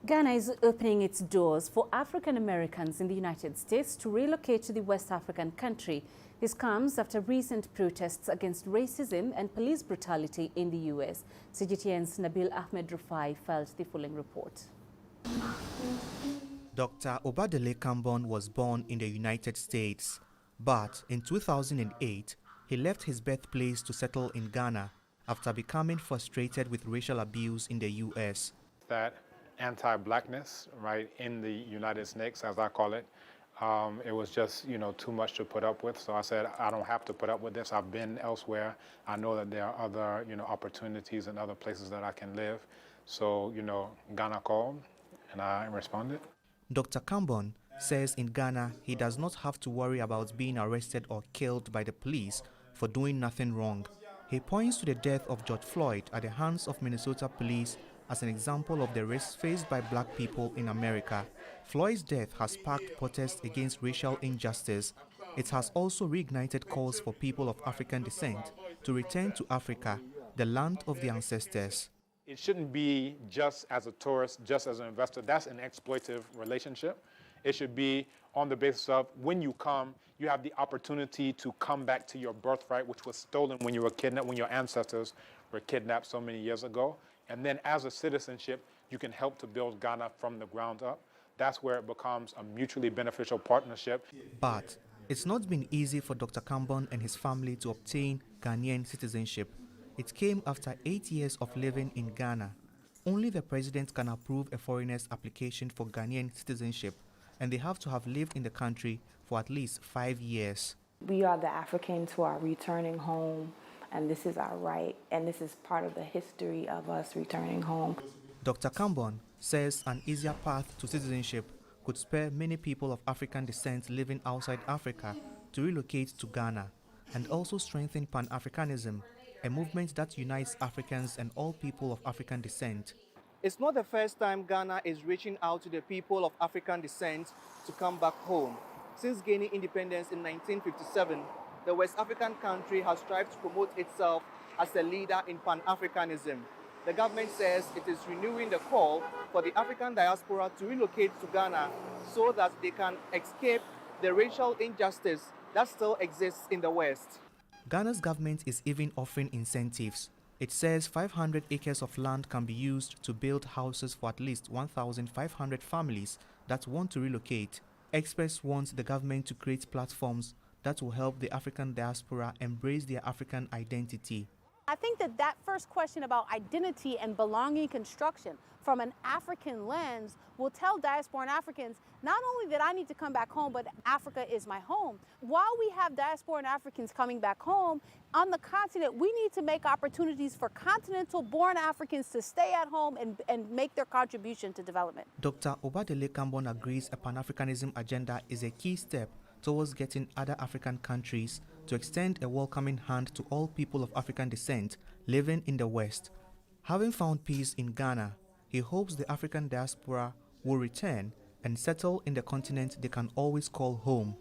Ghana is opening its doors for African Americans in the United States to relocate to the West African country. This comes after recent protests against racism and police brutality in the U.S. CGTN's Nabil Ahmed Rufai filed the following report. Dr. Obadele Kambon was born in the United States, but in 2008, he left his birthplace to settle in Ghana after becoming frustrated with racial abuse in the U.S. That anti-blackness, right, in the United States, as I call it, it was just, too much to put up with. So I said, I don't have to put up with this. I've been elsewhere. I know that there are other, opportunities and other places that I can live. So, Ghana called and I responded. Dr. Kambon says in Ghana, he does not have to worry about being arrested or killed by the police for doing nothing wrong. He points to the death of George Floyd at the hands of Minnesota police as an example of the risks faced by black people in America. Floyd's death has sparked protests against racial injustice. It has also reignited calls for people of African descent to return to Africa, the land of their ancestors. It shouldn't be just as a tourist, just as an investor. That's an exploitative relationship. It should be on the basis of when you come, you have the opportunity to come back to your birthright, which was stolen when you were kidnapped, when your ancestors were kidnapped so many years ago. And then as a citizenship, you can help to build Ghana from the ground up. That's where it becomes a mutually beneficial partnership. But it's not been easy for Dr. Kambon and his family to obtain Ghanaian citizenship. It came after 8 years of living in Ghana. Only the president can approve a foreigner's application for Ghanaian citizenship, and they have to have lived in the country for at least 5 years. We are the Africans who are returning home, and this is our right, and this is part of the history of us returning home. Dr. Kambon says an easier path to citizenship could spur many people of African descent living outside Africa to relocate to Ghana, and also strengthen Pan-Africanism, a movement that unites Africans and all people of African descent. It's not the first time Ghana is reaching out to the people of African descent to come back home. Since gaining independence in 1957, the West African country has strived to promote itself as a leader in Pan-Africanism. The government says it is renewing the call for the African diaspora to relocate to Ghana so that they can escape the racial injustice that still exists in the West. Ghana's government is even offering incentives. It says 500 acres of land can be used to build houses for at least 1,500 families that want to relocate. Experts want the government to create platforms that will help the African diaspora embrace their African identity. I think that first question about identity and belonging construction from an African lens will tell diasporan Africans not only that I need to come back home, but Africa is my home. While we have diasporan Africans coming back home, on the continent, we need to make opportunities for continental-born Africans to stay at home and make their contribution to development. Dr. Obadele Kambon agrees a Pan-Africanism agenda is a key step towards getting other African countries to extend a welcoming hand to all people of African descent living in the West. Having found peace in Ghana, he hopes the African diaspora will return and settle in the continent they can always call home.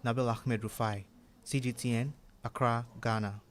Nabil Ahmed Rufai, CGTN, Accra, Ghana.